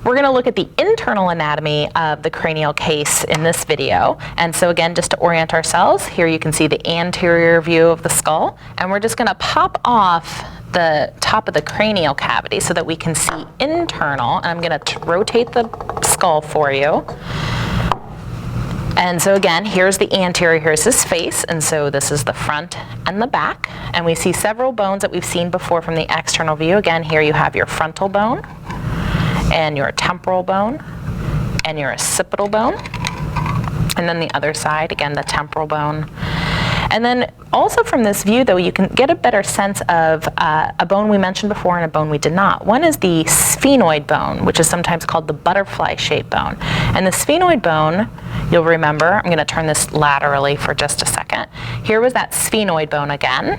We're going to look at the internal anatomy of the cranial case in this video. And so again, just to orient ourselves, here you can see the anterior view of the skull. And we're just going to pop off the top of the cranial cavity so that we can see internal. And I'm going to rotate the skull for you. And so again, here's the anterior, here's his face, and so this is the front and the back. And we see several bones that we've seen before from the external view. Again, here you have your frontal bone, and your temporal bone, and your occipital bone. And then the other side, again, the temporal bone. And then also from this view, though, you can get a better sense of a bone we mentioned before and a bone we did not. One is the sphenoid bone, which is sometimes called the butterfly-shaped bone. And the sphenoid bone, you'll remember, I'm going to turn this laterally for just a second. Here was that sphenoid bone again,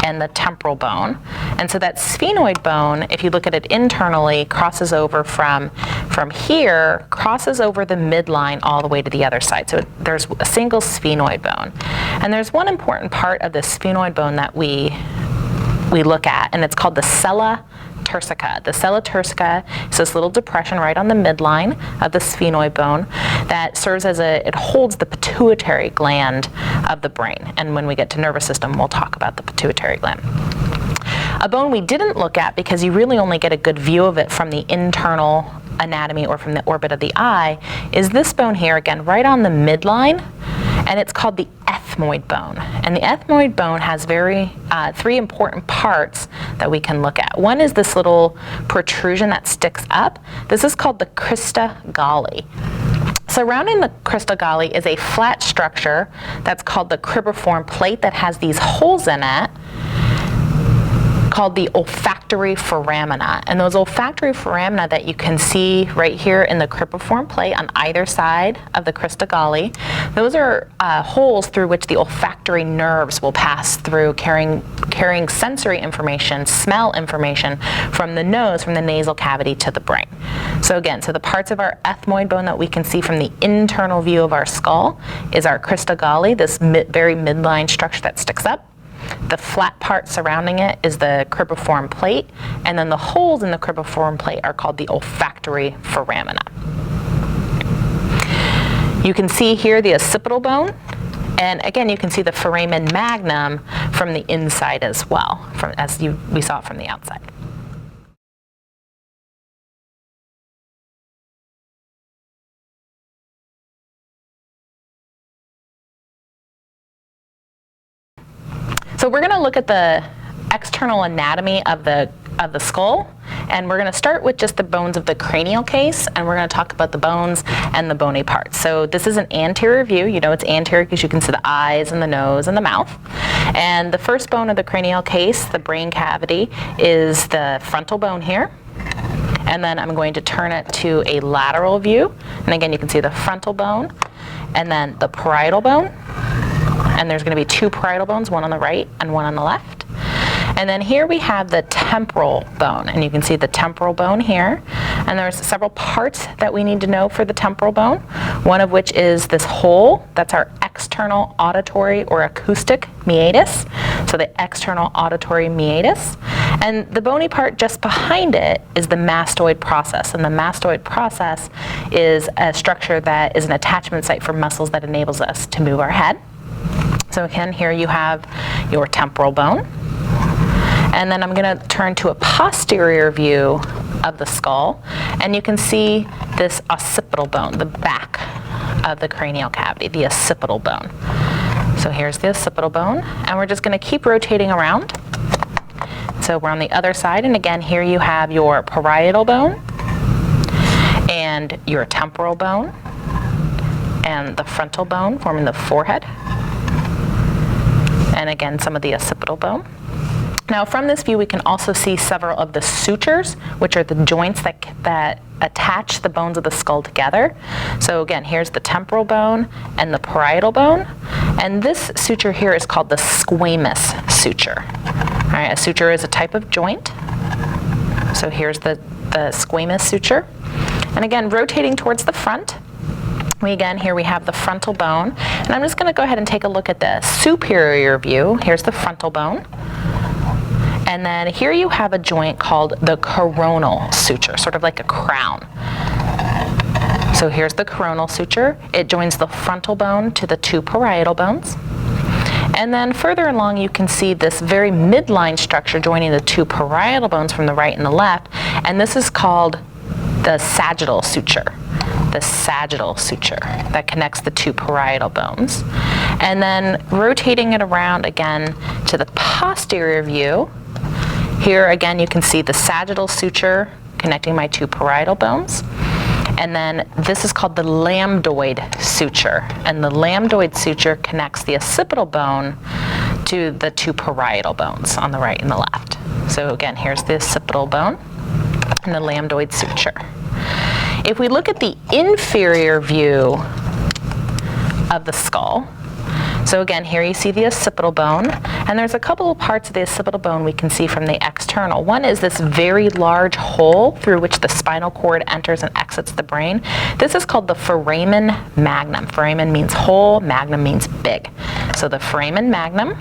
and the temporal bone. And so that sphenoid bone, if you look at it internally, crosses over from here, crosses over the midline all the way to the other side. So there's a single sphenoid bone. And there's one important part of the sphenoid bone that we look at, and it's called the sella turcica. The sella turcica is this little depression right on the midline of the sphenoid bone that serves as it holds the pituitary gland of the brain. And when we get to nervous system, we'll talk about the pituitary gland. A bone we didn't look at, because you really only get a good view of it from the internal anatomy or from the orbit of the eye, is this bone here, again, right on the midline, and it's called the ethmoid bone. And the ethmoid bone has three important parts that we can look at. One is this little protrusion that sticks up. This is called the crista galli. Surrounding the crista galli is a flat structure that's called the cribriform plate that has these holes in it, called the olfactory foramina. And those olfactory foramina that you can see right here in the cribriform plate on either side of the crista galli, those are holes through which the olfactory nerves will pass through, carrying sensory information, smell information from the nose, from the nasal cavity to the brain. So again, the parts of our ethmoid bone that we can see from the internal view of our skull is our crista galli, this very midline structure that sticks up. The flat part surrounding it is the cribriform plate, and then the holes in the cribriform plate are called the olfactory foramina. You can see here the occipital bone, and again you can see the foramen magnum from the inside as well, we saw it from the outside. So we're going to look at the external anatomy of the skull, and we're going to start with just the bones of the cranial case, and we're going to talk about the bones and the bony parts. So this is an anterior view. You know it's anterior because you can see the eyes and the nose and the mouth. And the first bone of the cranial case, the brain cavity, is the frontal bone here. And then I'm going to turn it to a lateral view. And again, you can see the frontal bone and then the parietal bone. And there's going to be two parietal bones, one on the right and one on the left. And then here we have the temporal bone, and you can see the temporal bone here. And there's several parts that we need to know for the temporal bone, one of which is this hole. That's our external auditory or acoustic meatus. So the external auditory meatus. And the bony part just behind it is the mastoid process. And the mastoid process is a structure that is an attachment site for muscles that enables us to move our head. So again, here you have your temporal bone. And then I'm going to turn to a posterior view of the skull. And you can see this occipital bone, the back of the cranial cavity, the occipital bone. So here's the occipital bone. And we're just going to keep rotating around. So we're on the other side. And again, here you have your parietal bone and your temporal bone and the frontal bone forming the forehead. And again, some of the occipital bone. Now from this view, we can also see several of the sutures, which are the joints that attach the bones of the skull together. So again, here's the temporal bone and the parietal bone. And this suture here is called the squamous suture. All right, a suture is a type of joint. So here's the squamous suture. And again, rotating towards the front, here we have the frontal bone. And I'm just going to go ahead and take a look at the superior view. Here's the frontal bone. And then here you have a joint called the coronal suture, sort of like a crown. So here's the coronal suture. It joins the frontal bone to the two parietal bones. And then further along, you can see this very midline structure joining the two parietal bones from the right and the left, and this is called the sagittal suture. The sagittal suture that connects the two parietal bones. And then rotating it around again to the posterior view, here again you can see the sagittal suture connecting my two parietal bones. And then this is called the lambdoid suture. And the lambdoid suture connects the occipital bone to the two parietal bones on the right and the left. So again, here's the occipital bone and the lambdoid suture. If we look at the inferior view of the skull, so again, here you see the occipital bone, and there's a couple of parts of the occipital bone we can see from the external. One is this very large hole through which the spinal cord enters and exits the brain. This is called the foramen magnum. Foramen means hole, magnum means big. So the foramen magnum,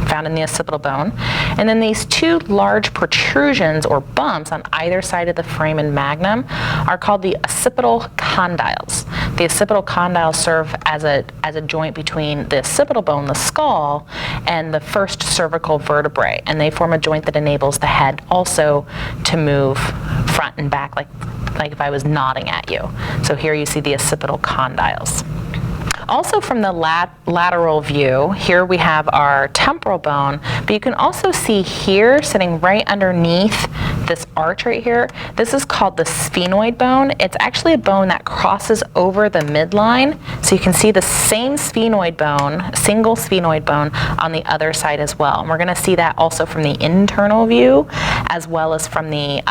found in the occipital bone, and then these two large protrusions or bumps on either side of the foramen magnum are called the occipital condyles. The occipital condyles serve as a joint between the occipital bone, the skull, and the first cervical vertebrae, and they form a joint that enables the head also to move front and back like if I was nodding at you. So here you see the occipital condyles. Also from the lateral view, here we have our temporal bone, but you can also see here, sitting right underneath this arch right here, this is called the sphenoid bone. It's actually a bone that crosses over the midline, so you can see the same sphenoid bone, single sphenoid bone, on the other side as well. And we're going to see that also from the internal view, as well as from the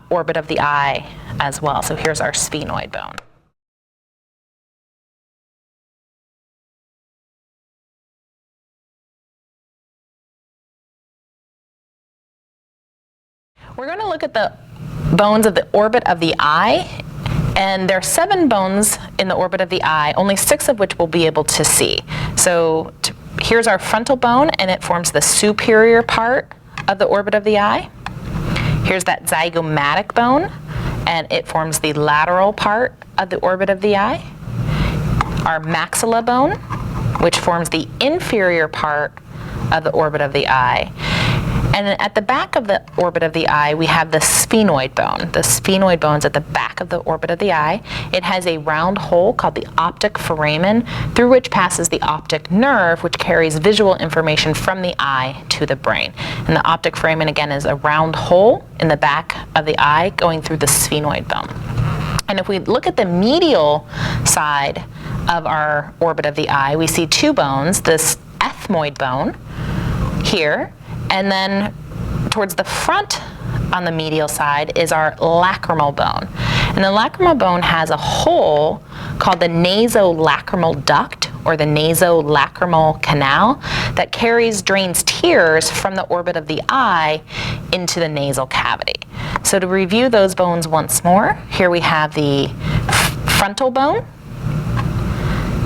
orbit of the eye as well. So here's our sphenoid bone. We're going to look at the bones of the orbit of the eye, and there are 7 bones in the orbit of the eye, only 6 of which we'll be able to see. So here's our frontal bone, and it forms the superior part of the orbit of the eye. Here's that zygomatic bone, and it forms the lateral part of the orbit of the eye. Our maxilla bone, which forms the inferior part of the orbit of the eye. And at the back of the orbit of the eye, we have the sphenoid bone. The sphenoid bone's at the back of the orbit of the eye. It has a round hole called the optic foramen, through which passes the optic nerve, which carries visual information from the eye to the brain. And the optic foramen, again, is a round hole in the back of the eye going through the sphenoid bone. And if we look at the medial side of our orbit of the eye, we see 2 bones, this ethmoid bone here, and then towards the front on the medial side is our lacrimal bone. And the lacrimal bone has a hole called the nasolacrimal duct, or the nasolacrimal canal, that drains tears from the orbit of the eye into the nasal cavity. So to review those bones once more, here we have the frontal bone,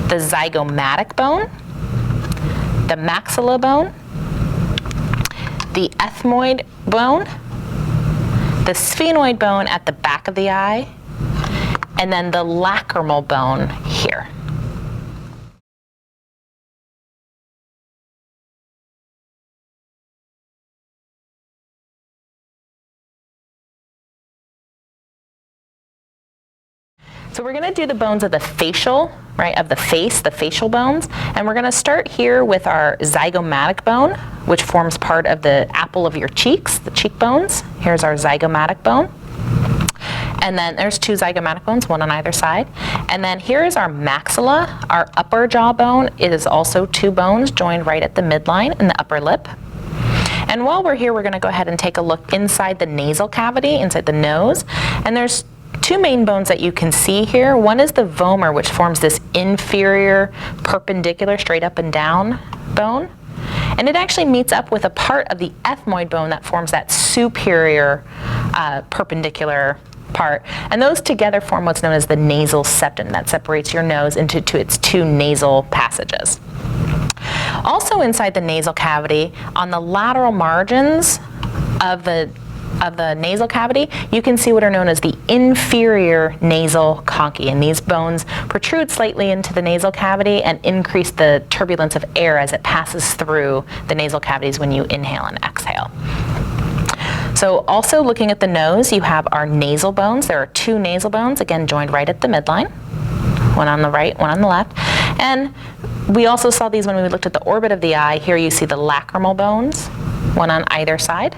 the zygomatic bone, the maxilla bone, the ethmoid bone, the sphenoid bone at the back of the eye, and then the lacrimal bone here. So we're going to do the bones of the facial, right, of the face, the facial bones, and we're going to start here with our zygomatic bone, which forms part of the apple of your cheeks, the cheekbones. Here's our zygomatic bone. And then there's 2 zygomatic bones, one on either side. And then here is our maxilla, our upper jaw bone. It is also 2 bones joined right at the midline in the upper lip. And while we're here, we're going to go ahead and take a look inside the nasal cavity, inside the nose. And there's 2 main bones that you can see here. One is the vomer, which forms this inferior perpendicular straight up and down bone. And it actually meets up with a part of the ethmoid bone that forms that superior perpendicular part. And those together form what's known as the nasal septum that separates your nose into its 2 nasal passages. Also inside the nasal cavity, on the lateral margins of the nasal cavity, you can see what are known as the inferior nasal conchae, and these bones protrude slightly into the nasal cavity and increase the turbulence of air as it passes through the nasal cavities when you inhale and exhale. So also looking at the nose, you have our nasal bones. There are two nasal bones, again joined right at the midline, one on the right, one on the left. And we also saw these when we looked at the orbit of the eye. Here you see the lacrimal bones, one on either side,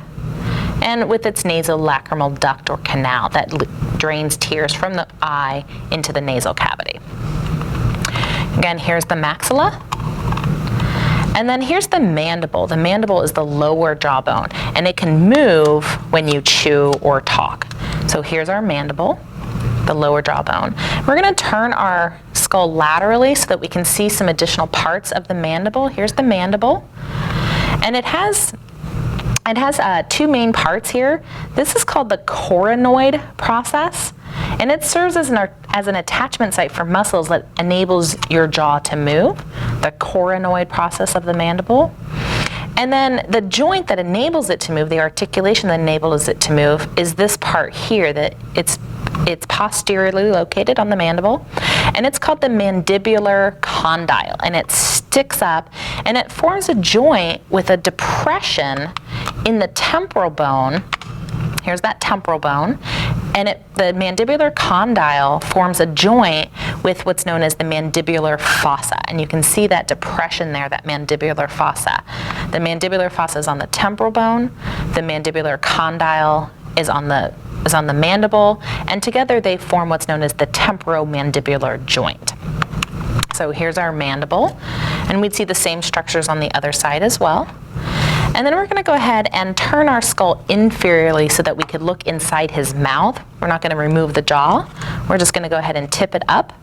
and with its nasolacrimal duct or canal that drains tears from the eye into the nasal cavity. Again, here's the maxilla. And then here's the mandible. The mandible is the lower jawbone, and it can move when you chew or talk. So here's our mandible, the lower jawbone. We're going to turn our skull laterally so that we can see some additional parts of the mandible. Here's the mandible, and it has two main parts here. This is called the coronoid process, and it serves as an attachment site for muscles that enables your jaw to move, the coronoid process of the mandible. And then the joint that enables it to move, the articulation that enables it to move, is this part here that it's posteriorly located on the mandible, and it's called the mandibular condyle, and it sticks up and it forms a joint with a depression in the temporal bone. Here's that temporal bone, and the mandibular condyle forms a joint with what's known as the mandibular fossa, and you can see that depression there, that mandibular fossa. The mandibular fossa is on the temporal bone, the mandibular condyle is on the mandible, and together they form what's known as the temporomandibular joint. So here's our mandible, and we'd see the same structures on the other side as well. And then we're going to go ahead and turn our skull inferiorly so that we could look inside his mouth. We're not going to remove the jaw. We're just going to go ahead and tip it up.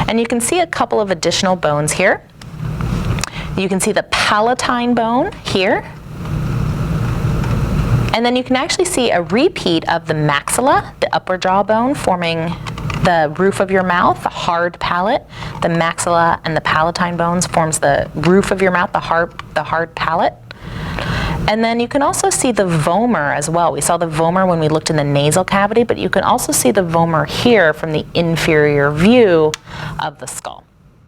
And you can see a couple of additional bones here. You can see the palatine bone here. And then you can actually see a repeat of the maxilla, the upper jaw bone, forming the roof of your mouth, the hard palate. The maxilla and the palatine bones forms the roof of your mouth, the hard palate. And then you can also see the vomer as well. We saw the vomer when we looked in the nasal cavity, but you can also see the vomer here from the inferior view of the skull.